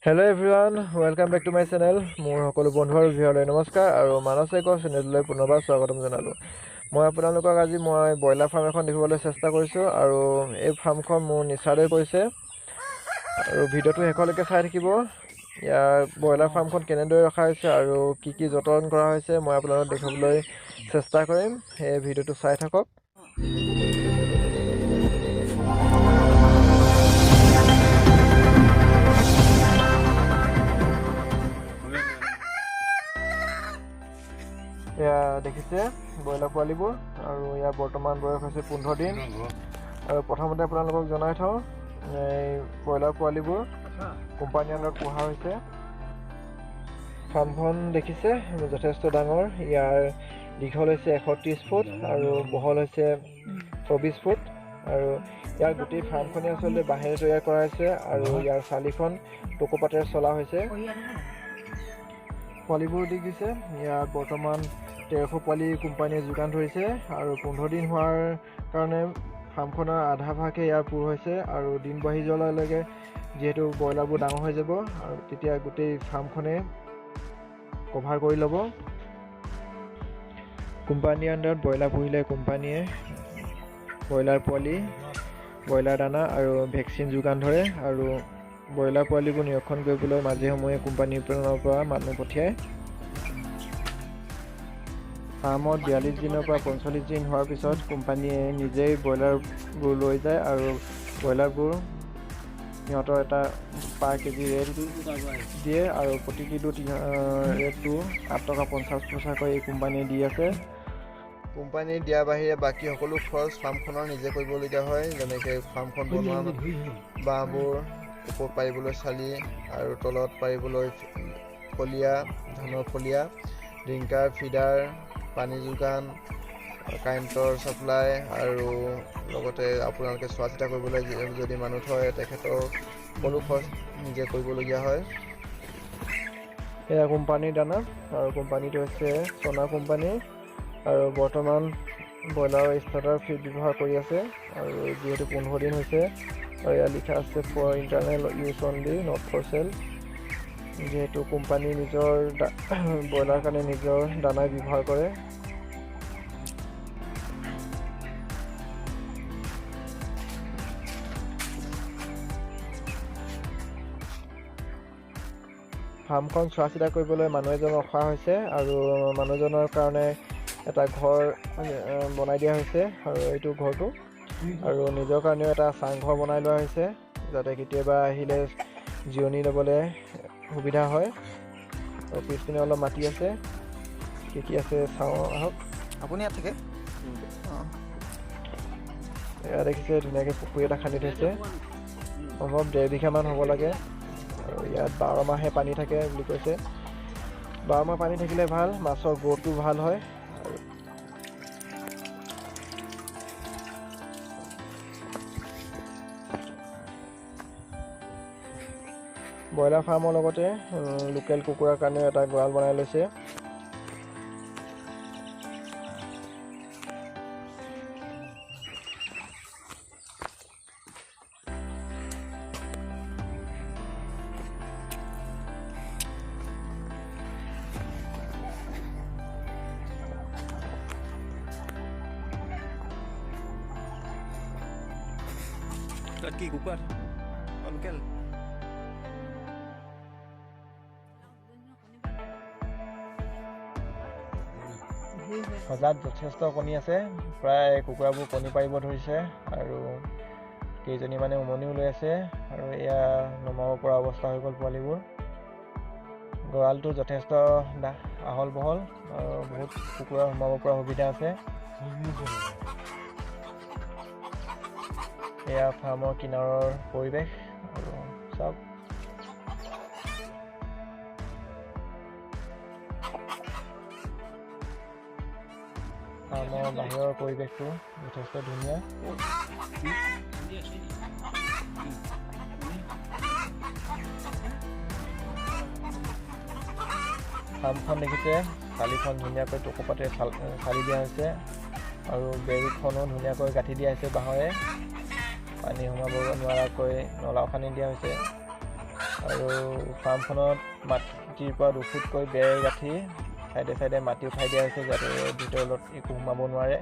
Hello' everyone, welcome back to my channel. মোৰ সকলো বন্ধু আৰু ভিউৱাৰলৈ নমস্কাৰ আৰু মানস একৰ চেনেললৈ পুনৰবাৰ স্বাগতম জনালোঁ। মই আপোনালোকক আজি ব্ৰইলাৰ ফাৰ্ম এখন দেখিবলৈ চেষ্টা কৰিছোঁ আৰু এই ফাৰ্মখন মোৰ নিচালৈ কৰিছে আৰু ভিডিঅ'টো শেষলৈকে চাই থাকিব। ইয়াৰ ব্ৰইলাৰ ফাৰ্মখন কেনেদৰে ৰখা হৈছে আৰু কি কি যতন কৰা হৈছে মই আপোনালোকক দেখাবলৈ চেষ্টা কৰিম। সেই ভিডিঅ'টো চাই থাকক। এয়া দেখিছে ব্ৰইলাৰ পোৱালিবোৰ আৰু ইয়াৰ বৰ্তমান বয়স হৈছে 15 দিন। আৰু প্ৰথমতে আপোনালোকক জনাই থওঁ, এই ব্ৰইলাৰ পোৱালিবোৰ কোম্পানীৰ আণ্ডাৰত পোহা হৈছে। ফাৰ্মখন দেখিছে যথেষ্ট ডাঙৰ। ইয়াৰ দীঘল হৈছে 130 ফুট আৰু বহল হৈছে 24 ফুট আৰু ইয়াৰ গোটেই ফাৰ্মখনেই আচলতে বাঁহেৰে তৈয়াৰ কৰা হৈছে আৰু ইয়াৰ চালিখন টকৌপাতেৰে চলা হৈছে। পোৱালিবোৰ দেখিছে ইয়াত বৰ্তমান 1300 পোৱালি কোম্পানীয়ে যোগান ধৰিছে আৰু 15 দিন হোৱাৰ কাৰণে ফাৰ্মখনৰ আধা ভাগহে ইয়াৰ পূৰ হৈছে আৰু দিন বাঢ়ি যোৱাৰ লগে লগে যিহেতু ব্ৰইলাৰবোৰ ডাঙৰ হৈ যাব আৰু তেতিয়া গোটেই ফাৰ্মখনে কভাৰ কৰি ল'ব। কোম্পানীৰ আণ্ডাৰত ব্ৰইলাৰ পুহিলে কোম্পানীয়ে ব্ৰইলাৰ পোৱালি, ব্ৰইলাৰ দানা আৰু ভেকচিন যোগান ধৰে আৰু ব্ৰইলাৰ পোৱালিবোৰ নিৰীক্ষণ কৰিবলৈ মাজে সময়ে কোম্পানীৰ পৰা মানুহ পঠিয়ায়। ফাৰ্মত 42 দিনৰ পৰা 45 দিন হোৱাৰ পিছত কোম্পানীয়ে নিজেই ব্ৰইলাৰবোৰ লৈ যায় আৰু ব্ৰইলাৰবোৰ সিহঁতৰ এটা পাৰ কেজি ৰেট দিয়ে আৰু প্ৰতি কিলো ৰেটটো 8 টকা 50 পইচাকৈ এই কোম্পানীয়ে দি আছে। কোম্পানীয়ে দিয়াৰ বাহিৰে বাকী সকলো খৰচ ফাৰ্মখনৰ নিজে কৰিবলগীয়া হয়, যেনেকৈ ফাৰ্মখন বনোৱা বাঁহবোৰ, ওপৰত পাৰিবলৈ চালি আৰু তলত পাৰিবলৈ ফলীয়া, ধানৰ ফলীয়া, ড্ৰিংকাৰ, ফিডাৰ, পানী যোগান, কাৰেণ্টৰ ছাপ্লাই আৰু লগতে আপোনালোকে চোৱা চিতা কৰিবলৈ যদি মানুহ থয় তেখেতৰ সকলো খৰচ নিজে কৰিবলগীয়া হয়। এয়া কোম্পানীৰ দানা আৰু কোম্পানীটো হৈছে সোনা কোম্পানী আৰু বৰ্তমান ব্ৰইলাৰৰ ষ্টাৰ্টাৰ ফিড ব্যৱহাৰ কৰি আছে আৰু যিহেতু 15 দিন হৈছে আৰু ইয়াত লিখা আছে for internal use only, not for sale. যিহেতু কোম্পানী নিজৰ ব্ৰইলাৰ কাৰণে নিজৰ দানাই ব্যৱহাৰ কৰে। ফাৰ্মখন চোৱা চিতা কৰিবলৈ মানুহ এজন ৰখা হৈছে আৰু মানুহজনৰ কাৰণে এটা ঘৰ বনাই দিয়া হৈছে আৰু এইটো ঘৰটো আৰু নিজৰ কাৰণেও এটা চাংঘৰ বনাই লোৱা হৈছে যাতে কেতিয়াবা আহিলে জিৰণি ল'বলৈ সুবিধা হয়। আৰু পিছপিনে অলপ মাটি আছে, কি আছে চাওঁ আহক। আপুনি ইয়াত থাকে? এয়া দেখিছে ধুনীয়াকৈ পুখুৰী এটা খান্দি থৈছে, সম্ভৱ 1.5 বিঘামান হ'ব লাগে আৰু ইয়াত 12 মাহে পানী থাকে বুলি কৈছে। 12 মাহ পানী থাকিলে ভাল, মাছৰ গ্ৰ'থটো ভাল হয়। ব্ৰইলাৰ ফাৰ্মৰ লগতে লোকেল কুকুৰাৰ কাৰণেও এটা গঁৰাল বনাই লৈছে। কি কুকুৰা লোকেল? সজাত যথেষ্ট কণী আছে, প্ৰায় কুকুৰাবোৰ কণী পাৰিব ধৰিছে আৰু কেইজনীমানে উমনিও লৈ আছে আৰু এয়া নমাব পৰা অৱস্থা হৈ গ'ল পোৱালিবোৰ। গঁৰালটো যথেষ্ট আহল বহল আৰু বহুত কুকুৰা সোমাব পৰা সুবিধা আছে। এয়া ফাৰ্মৰ কিনাৰৰ পৰিৱেশ আৰু চাওক। ফাৰ্মৰ বাহিৰৰ পৰিৱেশটো যথেষ্ট ধুনীয়া। ফাৰ্মখন দেখিছে, চালিখন ধুনীয়াকৈ টকৌপাতেৰে চালি দিয়া হৈছে আৰু বেৰখনো ধুনীয়াকৈ গাঁঠি দিয়া হৈছে বাঁহেৰে। পানী সোমাব নোৱাৰাকৈ নলাও খান্দি দিয়া হৈছে। আৰু ফাৰ্মখনত মাটিৰ পৰা 2 ফুটকৈ বেৰ গাঁঠি চাইডে চাইডে মাটি উঠাই দিয়া হৈছে যাতে ভিতৰত একো সোমাব নোৱাৰে।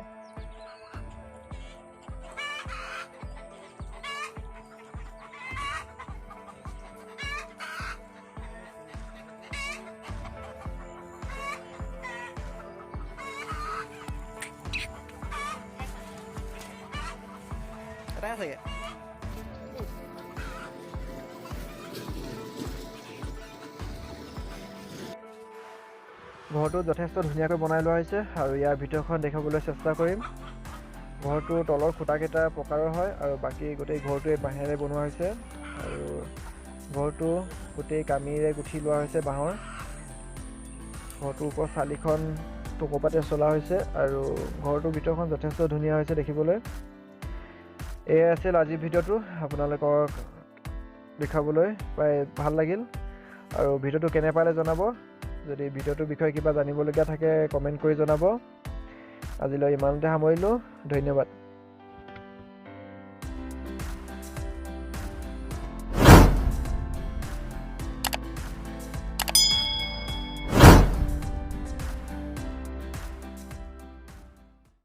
এটাই আছেগে। ঘৰটো যথেষ্ট ধুনীয়াকৈ বনাই লোৱা হৈছে আৰু ইয়াৰ ভিতৰখন দেখাবলৈ চেষ্টা কৰিম। ঘৰটোৰ তলৰ খুঁটাকেইটা প্ৰকাৰৰ হয় আৰু বাকী গোটেই ঘৰটোৱে বাঁহেৰে বনোৱা হৈছে আৰু ঘৰটো গোটেই কামিৰে গুঠি লোৱা হৈছে বাঁহৰ। ঘৰটোৰ ওপৰত চালিখন টকৌপাতে চলা হৈছে আৰু ঘৰটোৰ ভিতৰখন যথেষ্ট ধুনীয়া হৈছে দেখিবলৈ। এয়াই আছিল আজিৰ ভিডিঅ'টো, আপোনালোকক দেখাবলৈ পাই ভাল লাগিল আৰু ভিডিঅ'টো কেনে পালে জনাব। যদি ভিডিঅ'টোৰ বিষয়ে কিবা জানিবলগীয়া থাকে কমেণ্ট কৰি জনাব। আজিলৈ ইমানতে সামৰিলোঁ, ধন্যবাদ।